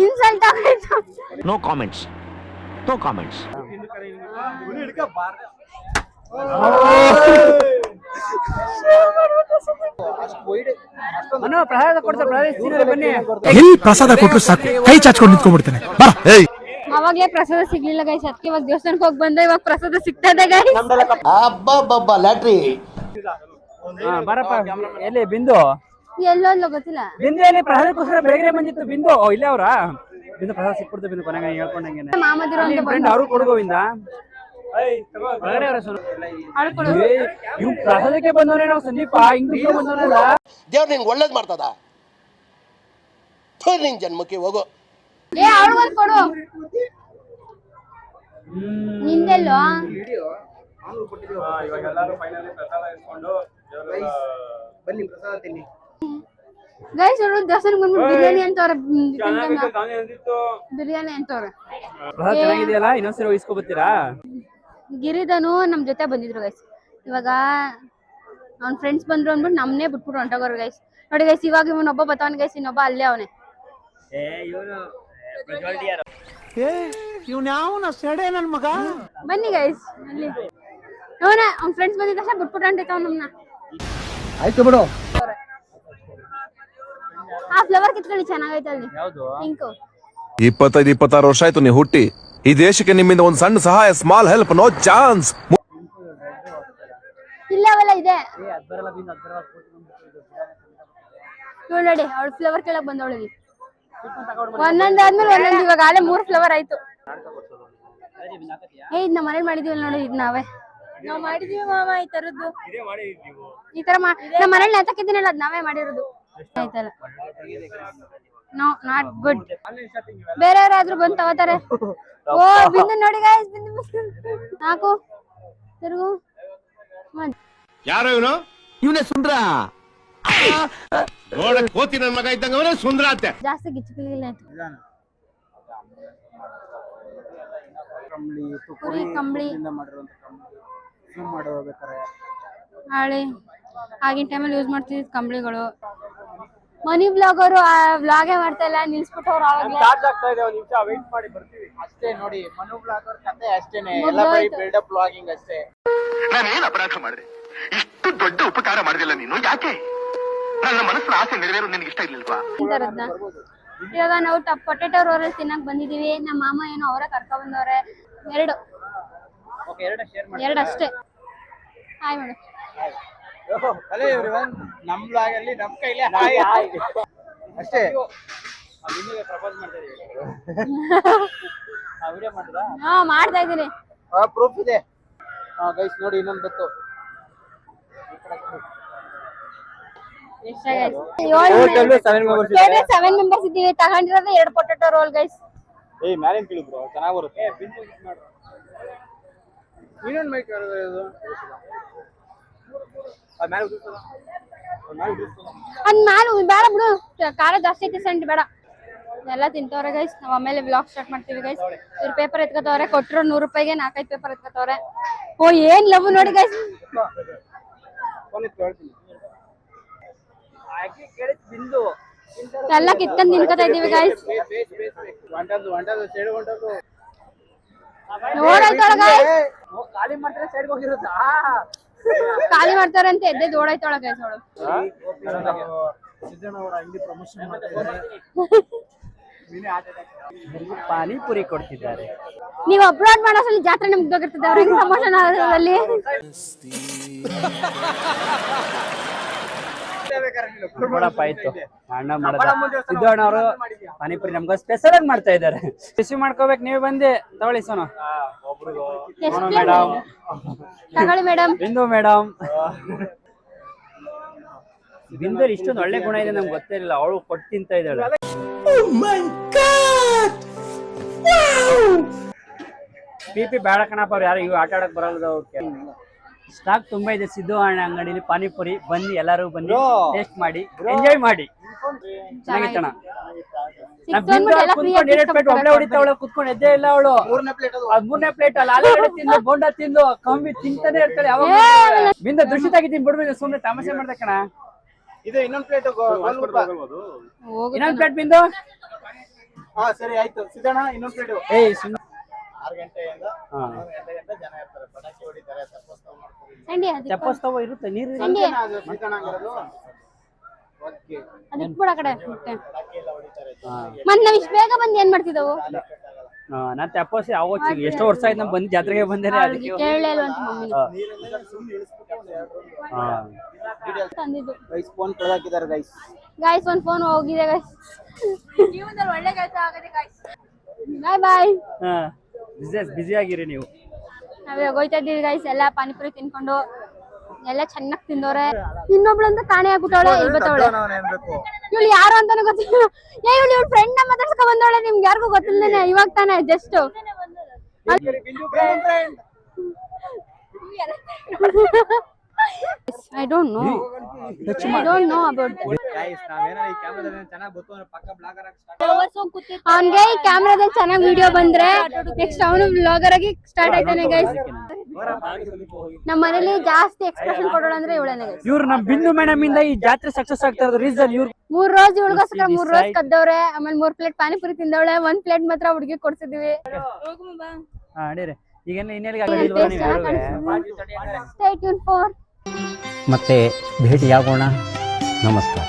Insult ಆಯ್ತು. No comments, no comments. ಪ್ರಸಾದ ಕೊಡ್ತಾರೆ, ಬನ್ನಿ. ಎಲ್ಲಿ ಪ್ರಸಾದ ಕೊಟ್ಟರು ಸಾಕು, ಕೈ ಚಾಚ್ಕೊಂಡು ನಿಂತ್ಕೊಂಡ್ಬಿಡ್ತೇನೆ. ಅವಾಗ್ಲೇ ಪ್ರಸಾದ ಸಿಗ್ಲಿಲ್ಲ ಗೈಸ್, ಅದಕ್ಕೆ ಇವಾಗ ದೇವಸ್ಥಾನಕ್ಕೆ ಹೋಗಿ ಬಂದೆ, ಇವಾಗ ಪ್ರಸಾದ ಸಿಗ್ತದೆ ಗೈಸ್. ಲ್ಯಾಟ್ರಿ ಬರಪ್ಪ. ಎಲ್ಲಿ ಬಿಂದು? ಎಲ್ಲೋ ಗೊತ್ತಿಲ್ಲ. ಬಿಂದು ಎಲ್ಲಿ? ಪ್ರಸಾದಕ್ಕೋಸ್ಕರ ಬೆಳಗ್ಗೆ ಬಂದಿತ್ತು ಬಿಂದು. ಇಲ್ಲೇ ಅವ್ರ ಬಿಂದು ಪ್ರಸಾದ ಸಿಕ್ಬಿಡ್ತು. ಬಿಂದು ಕೊನೆಗೆ ಹೇಳ್ಕೊಂಡಂಗೆ ಮಾಮದಿರು ಅಂತ ಫ್ರೆಂಡ್ ಅವರು ಕೊಡ್ಗೋವಿಂದ ಇವ್ ಪ್ರಸಾದಕ್ಕೆ ಬಂದವನೇ ನಾವು ಸಂದೀಪ. ಹಿಂಗ್ ಬಂದವನಲ್ಲ, ದೇವ್ರು ನಿಂಗೆ ಒಳ್ಳೇದ್ ಮಾಡ್ತದ. ನಿನ್ ಜನ್ಮಕ್ಕೆ ಹೋಗೋ. ಕೊಡು. ನಿಂದೆಲ್ಲೋ ಇವಾಗ ಎಲ್ಲರೂ ಫೈನಲಿ ಪ್ರಸಾದ ಇಸ್ಕೊಂಡು ಬನ್ನಿ ಪ್ರಸಾದ ತಿನ್ನಿ ಗೈಸ್. ಅವರು ದೇವಸ್ಥಾನಕ್ಕೆ ಬಂದ್ಬಿಟ್ಟು ಬಿರಿಯಾನಿ ಅಂತವ್ರೆ. ಬಿರಿಯಾನಿ ಅಂತವ್ರೆ. ಪ್ರಸಾದ ಚೆನ್ನಾಗಿದೆಯಲ್ಲ, ಇನ್ನೊಂದ್ಸರಿ ಇಸ್ಕೊ ಬರ್ತೀರಾ? ಗಿರಿಧನು ನಮ್ ಜೊತೆ ಬಂದಿದ್ರು ಗೈಸ್. ಇವಾಗ ಅವ್ನ ಫ್ರೆಂಡ್ಸ್ ಬಂದ್ರು ಅಂದ್ಬಿಟ್ಟು ನಮ್ನೇ ಬಿಟ್ಬಿಟ್ಟು ಹೊಂಟೋಗೋರು ಗೈಸ್. ನೋಡಿ ಗೈಸ್, ಇವಾಗ ಇವನೊಬ್ಬ ಬತ್ತವನ್ ಗೈಸ್, ಇನ್ನೊಬ್ಬ ಅಲ್ಲೇ ಅವನೇ. ನನ್ ಮಗ. ಬನ್ನಿ ಗೈಸ್, ಅಲ್ಲಿ ಅವನ ಅವ್ನ ಫ್ರೆಂಡ್ಸ್ ಬಂದಿದ್ದ ತಕ್ಷಣ ಬಿಟ್ಬಿಟ್ಟು ಹೊಂಟಿರ್ತಾವ ನಮ್ನ. ಆಯ್ತು ಬಿಡು. ಆ ಫ್ಲವರ್ ಕಿತ್ಕೊಳ್ಳಿ, ಚೆನ್ನಾಗೈತೆ ಅಲ್ಲಿ. ಪಿಂಕು. 25-26 ವರ್ಷ ಆಯ್ತು ನೀವು ಹುಟ್ಟಿ. ಈ ದೇಶಕ್ಕೆ ನಿಮ್ಮಿಂದ ಒಂದು ಸಣ್ಣ ಸಹಾಯ, ಸ್ಮಾಲ್ ಹೆಲ್ಪ್, ನೋ ಚಾನ್ಸ್. ಇಲ್ಲ ಅವೆಲ್ಲ ಇದೆ ನೋಡಿ. ಅವಳು ಫ್ಲವರ್ ಕೆಳಗ್ ಬಂದವಳಿಗೆ ಒಂದೊಂದಾದ್ಮೇಲೆ ಒಂದೊಂದು. ಇವಾಗ ಆಲೆ 3 ಫ್ಲವರ್ ಆಯ್ತು. ಇದ್ ನಮ್ಮ ಮನೇಲಿ ಮಾಡಿದೀವಲ್ಲ ನೋಡಿ, ಇದ್ ನಾವೇ ನಾವ್ ಮಾಡಿದೀವಿ ಮಾಮ. ಈ ತರದ್ದು ಈ ತರ ನಮ್ಮ ಮನೇಲಿ ನೆತಕ್ಕಿದ್ದೀನಲ್ಲ, ಅದ್ ನಾವೇ ಮಾಡಿರೋದು. ಆಯ್ತಲ್ಲ, ನೋ ನಾಟ್ ಗುಡ್. ಬೇರೆಯವ್ರಾದ್ರೂ ಬಂದು ತಗೋತಾರೆ. ಓ ಬಿಂದು ನೋಡಿ ಗಾಯ್ಸ್, ಬಿಂದು ನಾಕು ತಿರುಗು. ಯಾರು ಇವನು? ಇವನೇ ಸುಂದ್ರ. ನೋಡಕ್ ಕೋತಿ ನನ್ ಮಗ ಇದ್ದಂಗ ಅವನೇ ಸುಂದ್ರ ಅಂತೆ. ಜಾಸ್ತಿ ಗಿಚ್ಚಿಲ್ಲ ಕುರಿ ಕಂಬಳಿ ಹಾಳೆ ಆಗಿನ ಟೈಮಲ್ಲಿ ಯೂಸ್ ಮಾಡ್ತಿದ್ದ ಕಂಬಳಿಗಳು. ಮನಿ ಬ್ಲಾಗ್ ಅವರು ವ್ಲಾಗೇ ಮಾಡ್ತಾ ಇಲ್ಲ, ನಿಲ್ಸ್ಬಿಟ್ಟು ಅವ್ರು ಅಷ್ಟೇ ನೋಡಿ. ಮನು ಬ್ಲಾಗ್ ಅವ್ರ ಕತೆ ಅಷ್ಟೇನೆ, ಎಲ್ಲ ಬರೀ ಬಿಲ್ಡಪ್ ಬ್ಲಾಗಿಂಗ್ ಅಷ್ಟೇ. ನಾನೇನ್ ಅಪರಾಧ ಮಾಡಿದೆ? ಇಷ್ಟು ದೊಡ್ಡ ಉಪಕಾರ ಮಾಡಿದಿಲ್ಲ ನೀನು. ಯಾಕೆ? ನನ್ನ ಮನಸ್ಸಿನ ಆಸೆ ನೆರವೇರು ನಿನ್ಗೆ ಇಷ್ಟ ಇರ್ಲಿಲ್ವಾ? ಇವಾಗ ನಾವು ಪೊಟೆಟೋ ರೋಲ್ ತಿನ್ನಕ್ ಬಂದಿದೀವಿ. ನಮ್ಮ ಮಾಮ ಏನೋ ಅವರ ಕರ್ಕೊಂಡ್ ಬಂದವ್ರೆ. ಎರಡು ಅಷ್ಟೇ. Hi madam. ನಮ್ ಬ್ಲಾಗ್ ಅಲ್ಲಿ ನಮ್ ಕೈಲಿ ಅಷ್ಟೇ. ಹಾ ಮಾಡ್ತಾ ಇದೀನಿ, ಪ್ರೂಫ್ ಇದೆ ಗೈಸ್. ನೋಡಿ ಇನ್ನೊಂದು ಬತ್ತು. 7 ಮೆಂಬರ್ಸ್ ಇದ್ದೀವಿ. ತಗೊಂಡಿರೋದು 2 ಪೊಟೆಟೋ ರೋಲ್ ಗೈಸ್. ಮ್ಯಾಲಿನ ಕೇಳಿದ್ರು ಚೆನ್ನಾಗಿ ಬರುತ್ತೆ. ಇನ್ನೊಂದು ಮೈಕ್ ಇದು ಅದ್ ಮ್ಯಾಲ ಬೇಡ ಬಿಡು, ಖಾರ ಜಾಸ್ತಿ ಐತಿ. ಸಂಡಿ ಬೇಡ. ಎಲ್ಲ ತಿಂತವ್ರೆ ಗೈಸ್. ನಾವ್ ಆಮೇಲೆ ವ್ಲಾಗ್ ಸ್ಟಾರ್ಟ್ ಮಾಡ್ತೀವಿ ಗೈಸ್. ಇವ್ರು ಪೇಪರ್ ಎತ್ಕೋತವ್ರೆ. ಕೊಟ್ಟರು 100 ರೂಪಾಯಿಗೆ 4-5 ಪೇಪರ್ ಎತ್ಕೋತವ್ರೆ. ಓ ಏನ್ ಲವ್ ನೋಡಿ ಗೈಸ್. ಎಲ್ಲ ಕಿತ್ಕೊಂಡ್ ತಿನ್ಕೋತಾ ಇದೀವಿ ಗೈಸ್. ಓಡಾಯ್ತಾಳ ಗೈಸ್. ಖಾಲಿ ಮಾಡ್ತಾರೆ ಅಂತ ಎದ್ದೆ ಓಡಾಯ್ತಾಳ ಗೈಸ್ ಅವಳು. ಪಾನಿಪುರಿ ಕೊಡ್ತಿದ್ದಾರೆ. ನೀವು ಅಪ್ಲೋಡ್ ಮಾಡೋಸಲ್ಲಿ ಜಾತ್ರೆ ನಮ್ಗೆ ಹೋಗಿರ್ತದೆ. ಅವ್ರಿಗೆ ಪ್ರಮೋಷನ್ ಆಗೋದ್ರಲ್ಲಿ ಆಯ್ತು. ಅಣ್ಣ ಮಾಡಿದ ಸಿದ್ದಣ್ಣ ಅವರು ಪಾನಿಪುರಿ ನಮ್ಗೆ ಸ್ಪೆಷಲ್ ಆಗಿ ಮಾಡ್ತಾ ಇದ್ದಾರೆ. ರಿಸೀವ್ ಮಾಡ್ಕೋಬೇಕು. ನೀವು ಬಂದೆ ತಗೊಳ್ಳಿ ಸೋನು. ಮೇಡಮ್ ತಗೊಳ್ಳಿ ಮೇಡಮ್. ಬಿಂದು ಮೇಡಮ್. ಬಿಂದಲ್ಲಿ ಇಷ್ಟೊಂದು ಒಳ್ಳೆ ಗುಣ ಇದೆ ನಮ್ಗೆ ಗೊತ್ತಿರಲಿಲ್ಲ. ಅವಳು ಕೊಟ್ಟು ತಿಂತ ಇದ್ದಾಳೆ. ಪಿಪಿ ಬೇಡ ಕಣಪ್ಪ, ಅವ್ರು ಯಾರು ಇವ್ ಆಟ ಆಡಕ್ ಬರಲ್ಲ. ಸ್ಟಾಕ್ ತುಂಬಾ ಇದೆ ಸಿದ್ದು ಅಣ್ಣ ಅಂಗಡಿಲಿ ಪಾನಿಪುರಿ. ಬನ್ನಿ ಎಲ್ಲರೂ ಬನ್ನಿ, ಟೇಸ್ಟ್ ಮಾಡಿ, ಎಂಜಾಯ್ ಮಾಡಿ. ಚೆನ್ನಾಗಿತ್ತಣ. ಒಳ್ಳೆ ಹೊಡಿತಾವಳು ಕುತ್ಕೊಂಡು ಎದ್ದೇ ಇಲ್ಲ ಅವಳು. 3ನೇ ಪ್ಲೇಟ್ ಅಲ್ಲಿ ಆಲೂಗಡ್ಡೆ ತಿಂದು ಬೋಂಡ ತಿಂದು ಕಂಬಿ ತಿಂತಾನೆ ಇರ್ತಾಳೆ. ಯಾವಾಗ ಬಿಂದ ದೃಷ್ಟಿ ತೆಗಿತೀನಿ ಬಿಡ್ಬೇಕು. ಸುಮ್ನೆ ತಮಾಷೆ ಮಾಡ್ದೆ ಕಣ. ಇದು ಇನ್ನೊಂದು ಪ್ಲೇಟ್ ಹೋಗುತ್ತೆ ಇನ್ನೊಂದು ಪ್ಲೇಟ್ ಬಿಂದು. ಹಾ ಸರಿ ಆಯ್ತು ಸಿದ್ದಣ್ಣ ಇನ್ನೊಂದು ಪ್ಲೇಟ್. ಏಯ್ ಸುಮ್ಮನೆ 6 ಗಂಟೆಯಿಂದ ಹಾ 9 ಗಂಟೆಯಿಂದ ಜನ ಇರ್ತಾರೆ, ಪಟಾಕಿ ಹೊಡಿತಾರೆ, ತಪ್ಪಸ್ತವ ಮಾಡ್ತಾರೆ. ಸಂಡಿ ಅದಕ್ಕೆ ತೆಪ್ಪಸ್ತವ ಇರುತ್ತೆ ನೀರು. ಸಂಡಿ ಸಿದ್ದಣ್ಣ ಹಂಗಿರೋದು ಓಕೆ. ಅದಕ್ಕೆ ಕೂಡ ಆ ಕಡೆ ಮತ್ತೆ ಪಟಾಕಿ ಎಲ್ಲ ಹೊಡಿತಾರೆ. ಮತ್ ನಾವ್ ಇಷ್ಟ ಬೇಗ ಬಂದು ಏನ್ ಮಾಡ್ತಿದ್ದವು? ನಾನ್ ತೆಪ್ಪಸಿ ಯಾವತ್ತು ಎಷ್ಟೋ ವರ್ಷ ಆಯ್ತು ನಮ್ ಬಂದು ಜಾತ್ರೆಗೆ ಬಂದೇನೆ ಅದಕ್ಕೆ. ಕೇಳಲೇ ಇಲ್ವಂತ ಮಮ್ಮಿ ನೀರಿಂದ ಸುಮ್ಮನೆ ಇಳಿಸ್ಬಿಟ್ಟು ಹಾ ತಂದಿದ್ದು. ಗೈಸ್ ಫೋನ್ ಕಳ್ದಾಕಿದ್ದಾರೆ ಗೈಸ್. ಗಾಯ್ಸ್ ಒಂದ್ ಫೋನ್ ಹೋಗಿದೆ ಗಾಯ್ಸ್. ಜೀವನದಲ್ಲಿ ಒಳ್ಳೆ ಕೆಲಸ ಆಗದೆ ಗಾಯ್ಸ್. ಬಾಯ್ ಬಾಯ್. ಹಾ ಬಿಸ್ನೆಸ್ ಬಿಸಿ ಆಗಿರಿ ನೀವು. ನಾವೇ ಹೋಗ್ತಾ ಇದ್ದೀವಿ ಗಾಯ್ಸ್, ಎಲ್ಲ ಪಾನಿಪುರಿ ತಿನ್ಕೊಂಡು ಎಲ್ಲ ಚೆನ್ನಾಗಿ ತಿಂದವ್ರೆ. ಇನ್ನೊಬ್ಳಂತ ಕಾಣೆ ಆಗ್ಬಿಟ್ಟವಳೆ, ಇಲ್ಲಿ ಬತ್ತವಳೆ. ಇವಳು ಯಾರು ಅಂತಾನು ಗೊತ್ತಿಲ್ಲ. ಇವಳು ಫ್ರೆಂಡ್ ನ ಮಾತಾಡ್ಸ್ಕೊಂಡ್ ಬಂದವಳೆ, ನಿಮ್ಗೆ ಯಾರಿಗೂ ಗೊತ್ತಿಲ್ಲದೇನೆ ಇವಾಗ ತಾನೆ just. I don't know about that. Guys ನಾವೇನೋ ಈ ಕ್ಯಾಮೆರಾದಲ್ಲಿ ಚೆನ್ನಾಗಿ ಗೊತ್ತು ಅಂದ್ರೆ ಪಕ್ಕ ಬ್ಲಾಗರ್ ಆಗಿ ಸ್ಟಾರ್ಟ್. ಅವನ್ಗೆ ಈ ಕ್ಯಾಮ್ರಾದಲ್ಲಿ ಚೆನ್ನಾಗಿ ವಿಡಿಯೋ ಬಂದ್ರೆ ನೆಕ್ಸ್ಟ್ ಅವನು ಬ್ಲಾಗರ್ ಆಗಿ ಸ್ಟಾರ್ಟ್ ಆಯ್ತಾನೆ ಗೈಸ್. ನಮ್ಮ ಮನೇಲಿ ಜಾಸ್ತಿ ಎಕ್ಸ್ಪ್ರೆಷನ್ ಕೊಡೋಣ ಅಂದ್ರೆ ಇವಳೇನೆ ಗೈಸ್. ಇವ್ರು ನಮ್ ಬಿಂದು ಮೇಡಮ್ ಇಂದ ಈ ಜಾತ್ರೆ ಸಕ್ಸಸ್ ಆಗ್ತಾ ಇರೋದು ರೀಸನ್ ಇವ್ರು. 3 ರೋಸ್ ಇವಳಿಗೋಸ್ಕರ 3 ರೋಸ್ ಕದ್ದವ್ರೆ. ಆಮೇಲೆ 3 ಪ್ಲೇಟ್ ಪಾನಿಪುರಿ ತಿಂದವಳೆ, 1 ಪ್ಲೇಟ್ ಮಾತ್ರ ಹುಡುಗಿ ಕೊಡ್ಸಿದೀವಿ. ಹಾ ನಡೀರಿ ಈಗ ಇನ್ನೆಲ್ಲಿಗೆ ಆಗಲಿಲ್ವಾ ನೀವು ಯಾರು? Stay tuned for ಮತ್ತೆ ಭೇಟಿಯಾಗೋಣ. ನಮಸ್ಕಾರ.